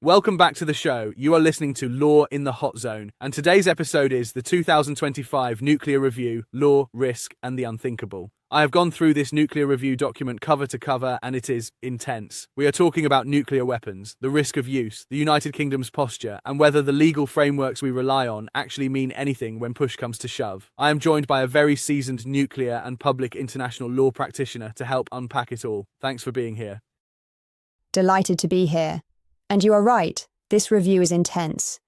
Welcome back to the show. You are listening to Law in the Hot Zone, and today's episode is the 2025 Nuclear Review, Law, Risk, and the Unthinkable. I have gone through this nuclear review document cover to cover, and it is intense. We are talking about nuclear weapons, the risk of use, the United Kingdom's posture, and whether the legal frameworks we rely on actually mean anything when push comes to shove. I am joined by a very seasoned nuclear and public international law practitioner to help unpack it all. Thanks for being here. Delighted to be here. And you are right, this review is intense.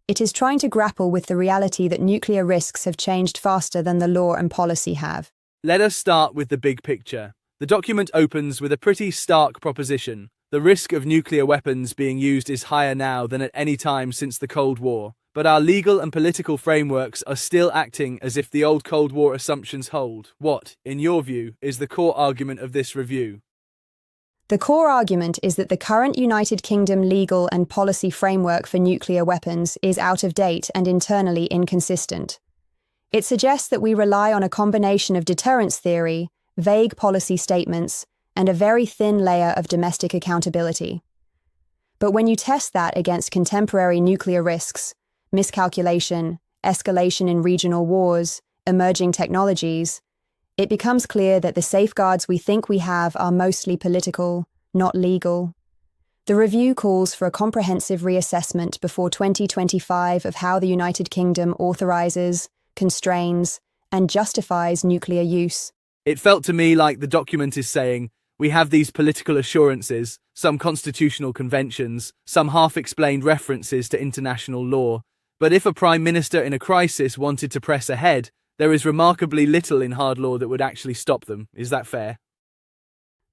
It is trying to grapple with the reality that nuclear risks have changed faster than the law and policy have. Let us start with the big picture. The document opens with a pretty stark proposition. The risk of nuclear weapons being used is higher now than at any time since the Cold War, but our legal and political frameworks are still acting as if the old Cold War assumptions hold. What, in your view, is the core argument of this review? The core argument is that the current United Kingdom legal and policy framework for nuclear weapons is out of date and internally inconsistent. It suggests that we rely on a combination of deterrence theory, vague policy statements, and a very thin layer of domestic accountability. But when you test that against contemporary nuclear risks, miscalculation, escalation in regional wars, emerging technologies, it becomes clear that the safeguards we think we have are mostly political, not legal. The review calls for a comprehensive reassessment before 2025 of how the United Kingdom authorises, constrains, and justifies nuclear use. It felt to me like the document is saying, we have these political assurances, some constitutional conventions, some half-explained references to international law, but if a prime minister in a crisis wanted to press ahead, there is remarkably little in hard law that would actually stop them. Is that fair?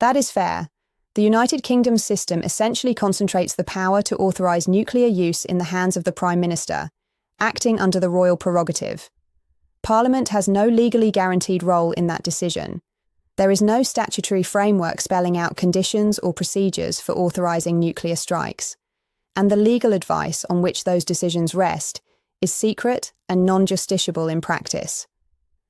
That is fair. The United Kingdom's system essentially concentrates the power to authorise nuclear use in the hands of the Prime Minister, acting under the royal prerogative. Parliament has no legally guaranteed role in that decision. There is no statutory framework spelling out conditions or procedures for authorising nuclear strikes, and the legal advice on which those decisions rest is secret and non-justiciable in practice.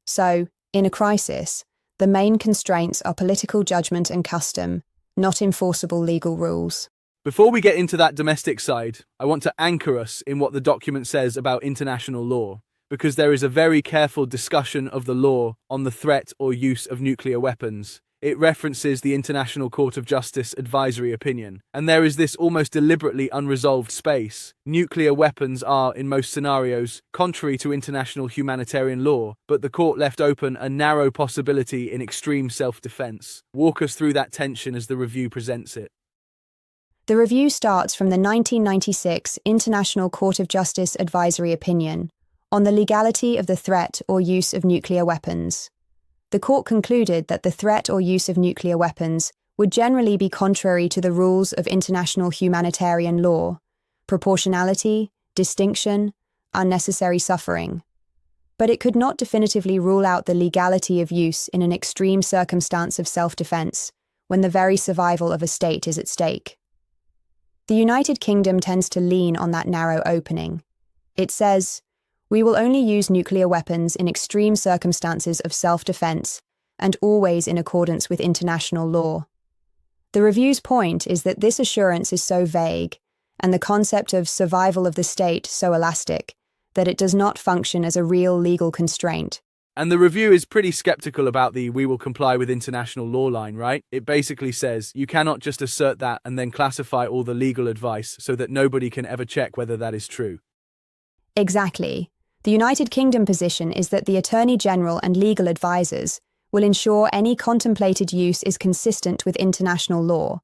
So, in a crisis, the main constraints are political judgment and custom, not enforceable legal rules. Before we get into that domestic side, I want to anchor us in what the document says about international law, because there is a very careful discussion of the law on the threat or use of nuclear weapons. It references the International Court of Justice advisory opinion, and there is this almost deliberately unresolved space. Nuclear weapons are, in most scenarios, contrary to international humanitarian law, but the court left open a narrow possibility in extreme self-defense. Walk us through that tension as the review presents it. The review starts from the 1996 International Court of Justice advisory opinion on the legality of the threat or use of nuclear weapons. The court concluded that the threat or use of nuclear weapons would generally be contrary to the rules of international humanitarian law, proportionality, distinction, unnecessary suffering. But it could not definitively rule out the legality of use in an extreme circumstance of self-defense, when the very survival of a state is at stake. The United Kingdom tends to lean on that narrow opening. It says, we will only use nuclear weapons in extreme circumstances of self-defense and always in accordance with international law. The review's point is that this assurance is so vague and the concept of survival of the state so elastic that it does not function as a real legal constraint. And the review is pretty skeptical about the "we will comply with international law" line, right? It basically says you cannot just assert that and then classify all the legal advice so that nobody can ever check whether that is true. Exactly. The United Kingdom position is that the Attorney General and legal advisors will ensure any contemplated use is consistent with international law,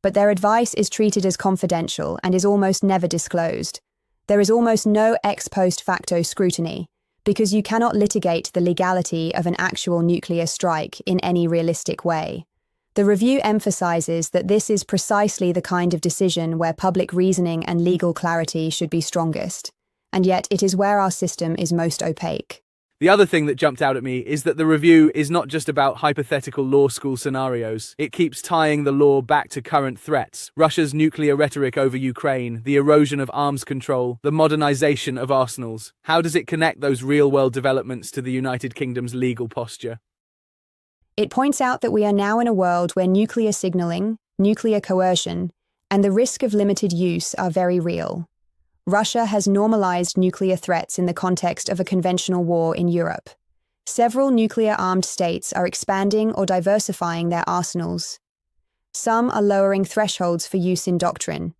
but their advice is treated as confidential and is almost never disclosed. There is almost no ex post facto scrutiny, because you cannot litigate the legality of an actual nuclear strike in any realistic way. The review emphasizes that this is precisely the kind of decision where public reasoning and legal clarity should be strongest, and yet it is where our system is most opaque. The other thing that jumped out at me is that the review is not just about hypothetical law school scenarios. It keeps tying the law back to current threats: Russia's nuclear rhetoric over Ukraine, the erosion of arms control, the modernization of arsenals. How does it connect those real-world developments to the United Kingdom's legal posture? It points out that we are now in a world where nuclear signaling, nuclear coercion, and the risk of limited use are very real. Russia has normalized nuclear threats in the context of a conventional war in Europe. Several nuclear-armed states are expanding or diversifying their arsenals. Some are lowering thresholds for use in doctrine.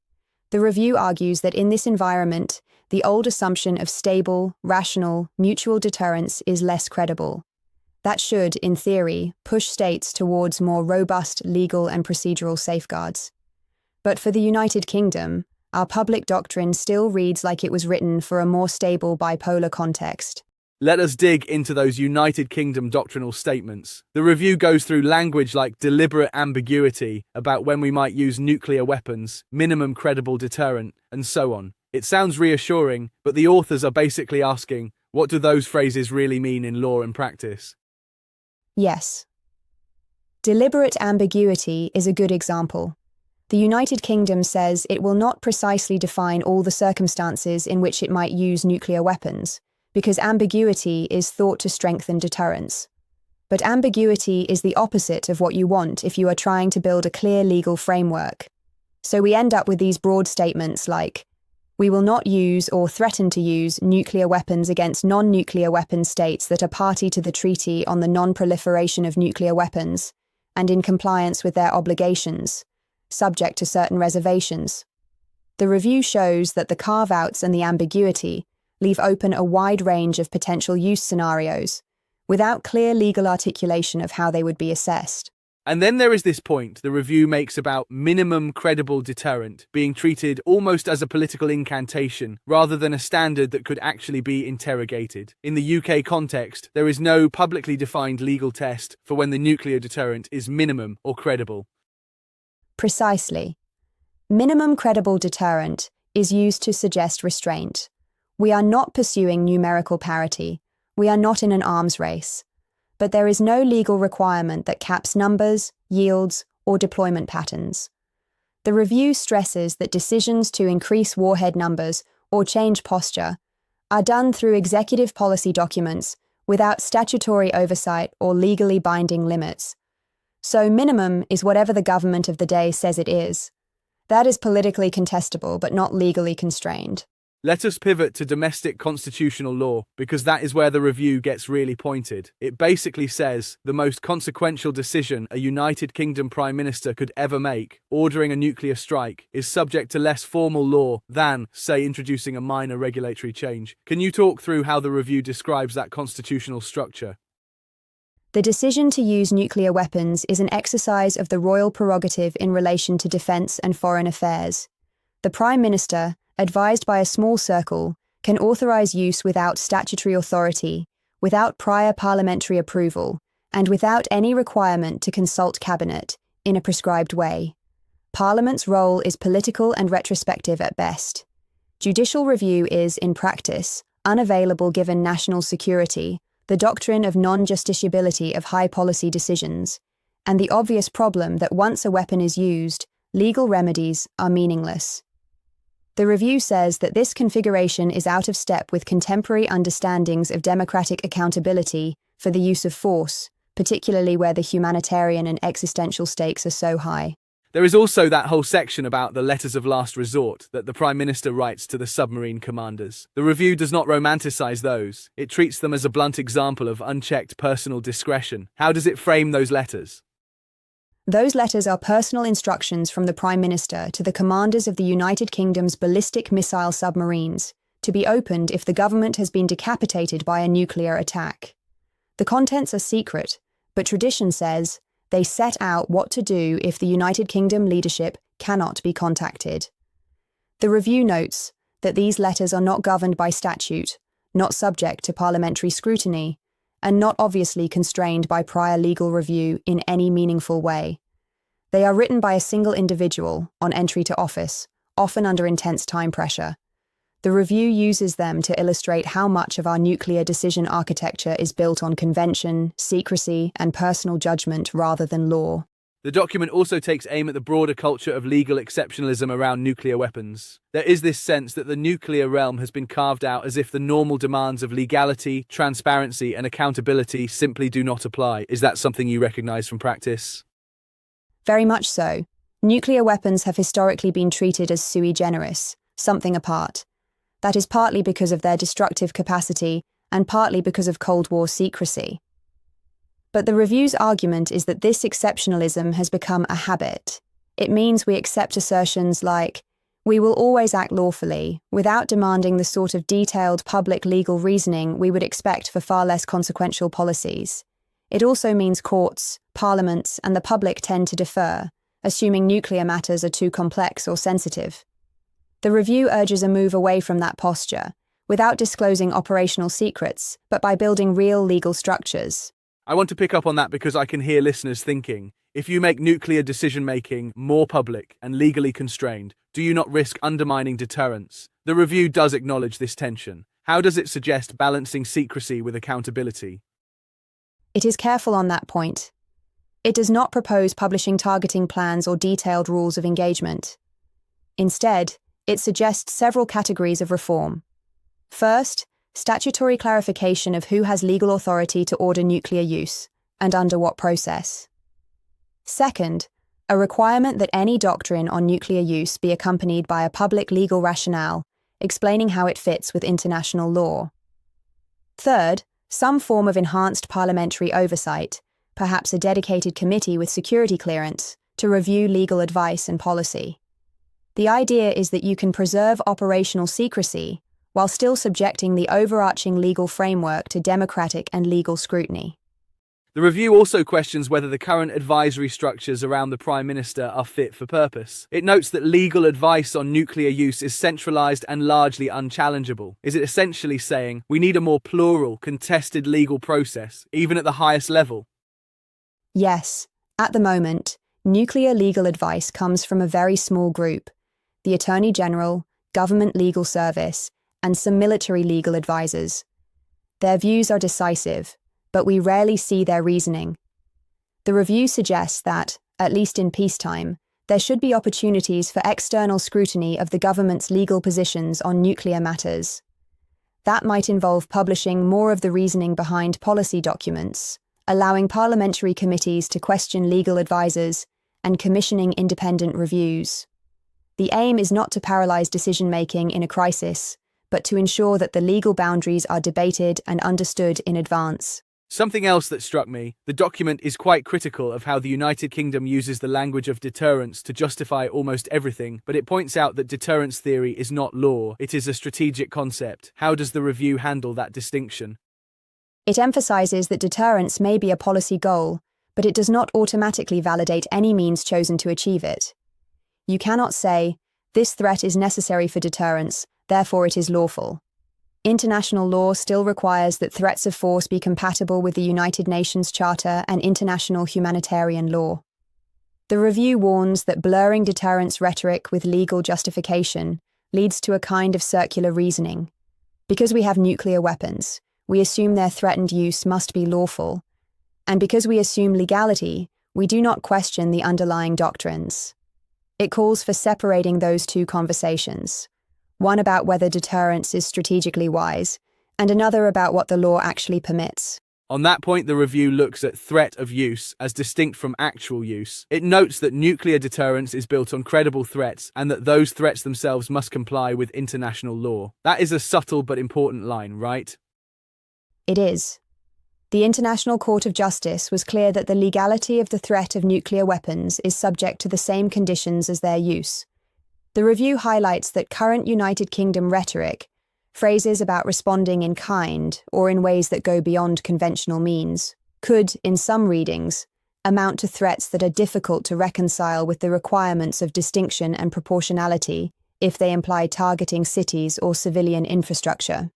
The review argues that in this environment, the old assumption of stable, rational, mutual deterrence is less credible. That should, in theory, push states towards more robust legal and procedural safeguards. But for the United Kingdom, our public doctrine still reads like it was written for a more stable bipolar context. Let us dig into those United Kingdom doctrinal statements. The review goes through language like deliberate ambiguity about when we might use nuclear weapons, minimum credible deterrent, and so on. It sounds reassuring, but the authors are basically asking, what do those phrases really mean in law and practice? Yes. Deliberate ambiguity is a good example. The United Kingdom says it will not precisely define all the circumstances in which it might use nuclear weapons, because ambiguity is thought to strengthen deterrence. But ambiguity is the opposite of what you want if you are trying to build a clear legal framework. So we end up with these broad statements like, we will not use or threaten to use nuclear weapons against non-nuclear weapon states that are party to the Treaty on the Non-Proliferation of Nuclear Weapons and in compliance with their obligations, subject to certain reservations. The review shows that the carve-outs and the ambiguity leave open a wide range of potential use scenarios, without clear legal articulation of how they would be assessed. And then there is this point the review makes about minimum credible deterrent being treated almost as a political incantation rather than a standard that could actually be interrogated. In the UK context, there is no publicly defined legal test for when the nuclear deterrent is minimum or credible. Precisely. Minimum credible deterrent is used to suggest restraint. We are not pursuing numerical parity. We are not in an arms race. But there is no legal requirement that caps numbers, yields, or deployment patterns. The review stresses that decisions to increase warhead numbers or change posture are done through executive policy documents without statutory oversight or legally binding limits. So minimum is whatever the government of the day says it is. That is politically contestable but not legally constrained. Let us pivot to domestic constitutional law, because that is where the review gets really pointed. It basically says the most consequential decision a United Kingdom Prime Minister could ever make, ordering a nuclear strike, is subject to less formal law than, say, introducing a minor regulatory change. Can you talk through how the review describes that constitutional structure? The decision to use nuclear weapons is an exercise of the royal prerogative in relation to defence and foreign affairs. The Prime Minister, advised by a small circle, can authorise use without statutory authority, without prior parliamentary approval, and without any requirement to consult Cabinet, in a prescribed way. Parliament's role is political and retrospective at best. Judicial review is, in practice, unavailable given national security, the doctrine of non-justiciability of high policy decisions, and the obvious problem that once a weapon is used, legal remedies are meaningless. The review says that this configuration is out of step with contemporary understandings of democratic accountability for the use of force, particularly where the humanitarian and existential stakes are so high. There is also that whole section about the letters of last resort that the Prime Minister writes to the submarine commanders. The review does not romanticize those. It treats them as a blunt example of unchecked personal discretion. How does it frame those letters? Those letters are personal instructions from the Prime Minister to the commanders of the United Kingdom's ballistic missile submarines, to be opened if the government has been decapitated by a nuclear attack. The contents are secret, but tradition says they set out what to do if the United Kingdom leadership cannot be contacted. The review notes that these letters are not governed by statute, not subject to parliamentary scrutiny, and not obviously constrained by prior legal review in any meaningful way. They are written by a single individual on entry to office, often under intense time pressure. The review uses them to illustrate how much of our nuclear decision architecture is built on convention, secrecy, and personal judgment rather than law. The document also takes aim at the broader culture of legal exceptionalism around nuclear weapons. There is this sense that the nuclear realm has been carved out as if the normal demands of legality, transparency, and accountability simply do not apply. Is that something you recognize from practice? Very much so. Nuclear weapons have historically been treated as sui generis, something apart. That is partly because of their destructive capacity and partly because of Cold War secrecy. But the review's argument is that this exceptionalism has become a habit. It means we accept assertions like, "We will always act lawfully," without demanding the sort of detailed public legal reasoning we would expect for far less consequential policies. It also means courts, parliaments, and the public tend to defer, assuming nuclear matters are too complex or sensitive. The review urges a move away from that posture, without disclosing operational secrets, but by building real legal structures. I want to pick up on that because I can hear listeners thinking, if you make nuclear decision-making more public and legally constrained, do you not risk undermining deterrence? The review does acknowledge this tension. How does it suggest balancing secrecy with accountability? It is careful on that point. It does not propose publishing targeting plans or detailed rules of engagement. Instead, it suggests several categories of reform. First, statutory clarification of who has legal authority to order nuclear use, and under what process. Second, a requirement that any doctrine on nuclear use be accompanied by a public legal rationale, explaining how it fits with international law. Third, some form of enhanced parliamentary oversight, perhaps a dedicated committee with security clearance, to review legal advice and policy. The idea is that you can preserve operational secrecy while still subjecting the overarching legal framework to democratic and legal scrutiny. The review also questions whether the current advisory structures around the Prime Minister are fit for purpose. It notes that legal advice on nuclear use is centralised and largely unchallengeable. Is it essentially saying we need a more plural, contested legal process, even at the highest level? Yes, at the moment, nuclear legal advice comes from a very small group: the Attorney General, Government Legal Service, and some military legal advisors. Their views are decisive, but we rarely see their reasoning. The review suggests that, at least in peacetime, there should be opportunities for external scrutiny of the government's legal positions on nuclear matters. That might involve publishing more of the reasoning behind policy documents, allowing parliamentary committees to question legal advisors, and commissioning independent reviews. The aim is not to paralyze decision-making in a crisis, but to ensure that the legal boundaries are debated and understood in advance. Something else that struck me, the document is quite critical of how the United Kingdom uses the language of deterrence to justify almost everything, but it points out that deterrence theory is not law, it is a strategic concept. How does the review handle that distinction? It emphasizes that deterrence may be a policy goal, but it does not automatically validate any means chosen to achieve it. You cannot say, "This threat is necessary for deterrence, therefore it is lawful." International law still requires that threats of force be compatible with the United Nations Charter and international humanitarian law. The review warns that blurring deterrence rhetoric with legal justification leads to a kind of circular reasoning. Because we have nuclear weapons, we assume their threatened use must be lawful, and because we assume legality, we do not question the underlying doctrines. It calls for separating those two conversations, one about whether deterrence is strategically wise, and another about what the law actually permits. On that point, the review looks at threat of use as distinct from actual use. It notes that nuclear deterrence is built on credible threats and that those threats themselves must comply with international law. That is a subtle but important line, right? It is. The International Court of Justice was clear that the legality of the threat of nuclear weapons is subject to the same conditions as their use. The review highlights that current United Kingdom rhetoric, phrases about responding in kind or in ways that go beyond conventional means, could, in some readings, amount to threats that are difficult to reconcile with the requirements of distinction and proportionality if they imply targeting cities or civilian infrastructure.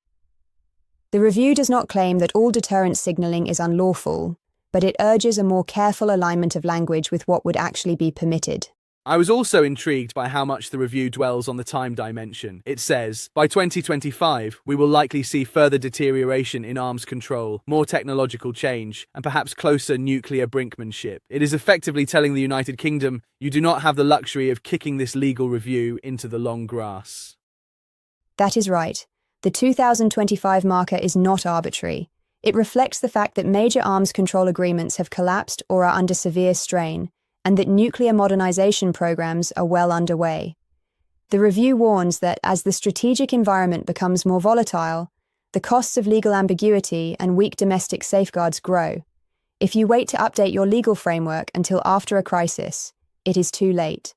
The review does not claim that all deterrence signalling is unlawful, but it urges a more careful alignment of language with what would actually be permitted. I was also intrigued by how much the review dwells on the time dimension. It says, by 2025, we will likely see further deterioration in arms control, more technological change, and perhaps closer nuclear brinkmanship. It is effectively telling the United Kingdom, you do not have the luxury of kicking this legal review into the long grass. That is right. The 2025 marker is not arbitrary. It reflects the fact that major arms control agreements have collapsed or are under severe strain, and that nuclear modernization programs are well underway. The review warns that as the strategic environment becomes more volatile, the costs of legal ambiguity and weak domestic safeguards grow. If you wait to update your legal framework until after a crisis, it is too late.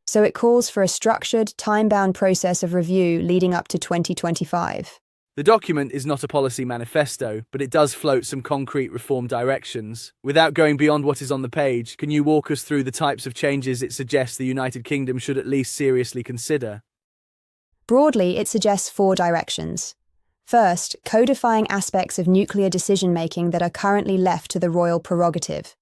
So it calls for a structured, time-bound process of review leading up to 2025. The document is not a policy manifesto, but it does float some concrete reform directions. Without going beyond what is on the page, can you walk us through the types of changes it suggests the United Kingdom should at least seriously consider? Broadly, it suggests 4 directions. First, codifying aspects of nuclear decision-making that are currently left to the royal prerogative.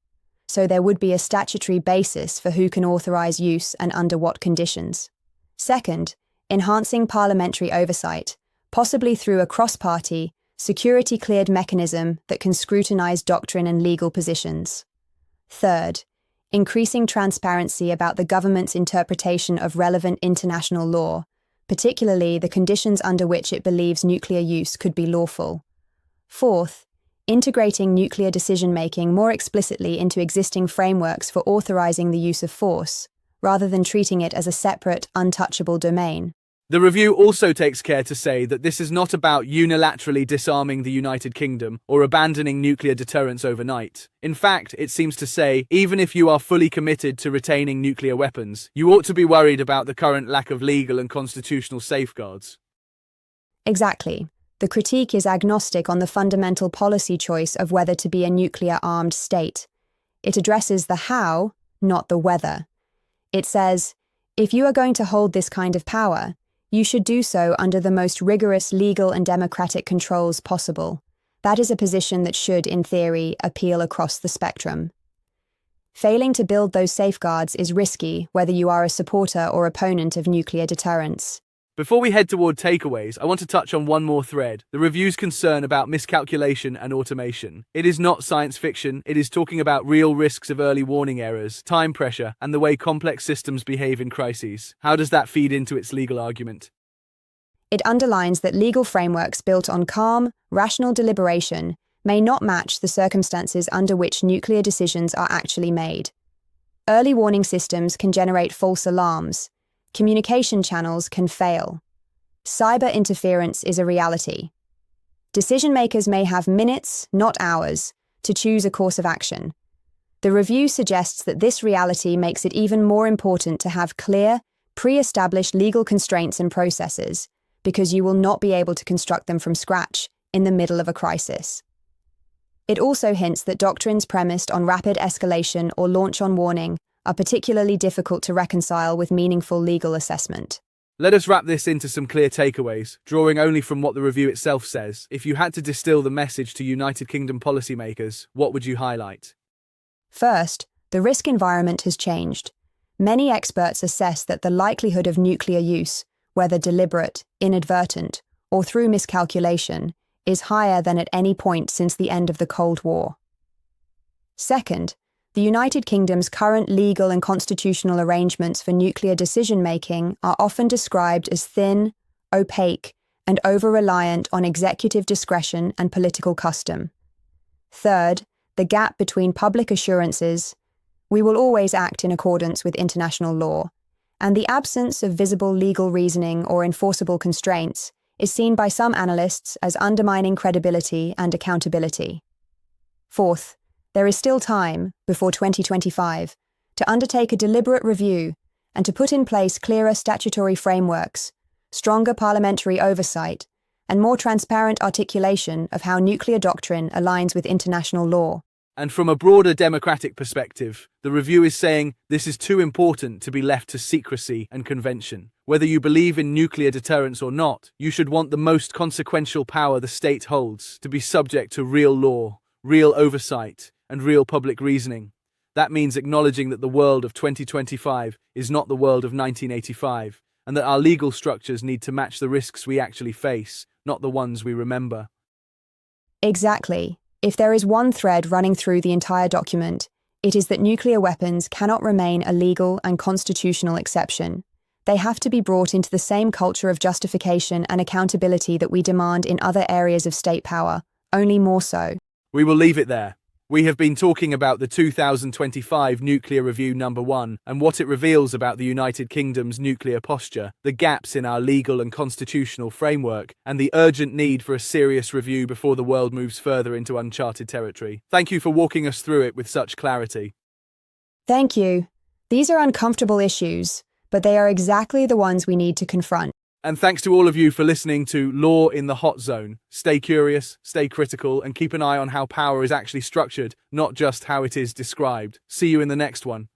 So there would be a statutory basis for who can authorise use and under what conditions. Second, enhancing parliamentary oversight, possibly through a cross-party, security-cleared mechanism that can scrutinise doctrine and legal positions. Third, increasing transparency about the government's interpretation of relevant international law, particularly the conditions under which it believes nuclear use could be lawful. Fourth, integrating nuclear decision-making more explicitly into existing frameworks for authorising the use of force, rather than treating it as a separate, untouchable domain. The review also takes care to say that this is not about unilaterally disarming the United Kingdom or abandoning nuclear deterrence overnight. In fact, it seems to say, even if you are fully committed to retaining nuclear weapons, you ought to be worried about the current lack of legal and constitutional safeguards. Exactly. The critique is agnostic on the fundamental policy choice of whether to be a nuclear-armed state. It addresses the how, not the whether. It says, if you are going to hold this kind of power, you should do so under the most rigorous legal and democratic controls possible. That is a position that should, in theory, appeal across the spectrum. Failing to build those safeguards is risky, whether you are a supporter or opponent of nuclear deterrence. Before we head toward takeaways, I want to touch on one more thread, the review's concern about miscalculation and automation. It is not science fiction, it is talking about real risks of early warning errors, time pressure, and the way complex systems behave in crises. How does that feed into its legal argument? It underlines that legal frameworks built on calm, rational deliberation may not match the circumstances under which nuclear decisions are actually made. Early warning systems can generate false alarms. Communication channels can fail. Cyber interference is a reality. Decision-makers may have minutes, not hours, to choose a course of action. The review suggests that this reality makes it even more important to have clear, pre-established legal constraints and processes, because you will not be able to construct them from scratch in the middle of a crisis. It also hints that doctrines premised on rapid escalation or launch on warning are particularly difficult to reconcile with meaningful legal assessment. Let us wrap this into some clear takeaways, drawing only from what the review itself says. If you had to distill the message to United Kingdom policymakers, what would you highlight? First, the risk environment has changed. Many experts assess that the likelihood of nuclear use, whether deliberate, inadvertent, or through miscalculation, is higher than at any point since the end of the Cold War. Second, the United Kingdom's current legal and constitutional arrangements for nuclear decision-making are often described as thin, opaque, and over-reliant on executive discretion and political custom. Third, the gap between public assurances, "we will always act in accordance with international law," and the absence of visible legal reasoning or enforceable constraints is seen by some analysts as undermining credibility and accountability. Fourth, there is still time, before 2025, to undertake a deliberate review and to put in place clearer statutory frameworks, stronger parliamentary oversight, and more transparent articulation of how nuclear doctrine aligns with international law. And from a broader democratic perspective, the review is saying this is too important to be left to secrecy and convention. Whether you believe in nuclear deterrence or not, you should want the most consequential power the state holds to be subject to real law, real oversight, and real public reasoning. That means acknowledging that the world of 2025 is not the world of 1985, and that our legal structures need to match the risks we actually face, not the ones we remember. Exactly. If there is one thread running through the entire document, it is that nuclear weapons cannot remain a legal and constitutional exception. They have to be brought into the same culture of justification and accountability that we demand in other areas of state power, only more so. We will leave it there. We have been talking about the 2025 Nuclear Review Number 1 and what it reveals about the United Kingdom's nuclear posture, the gaps in our legal and constitutional framework, and the urgent need for a serious review before the world moves further into uncharted territory. Thank you for walking us through it with such clarity. Thank you. These are uncomfortable issues, but they are exactly the ones we need to confront. And thanks to all of you for listening to Law in the Hot Zone. Stay curious, stay critical, and keep an eye on how power is actually structured, not just how it is described. See you in the next one.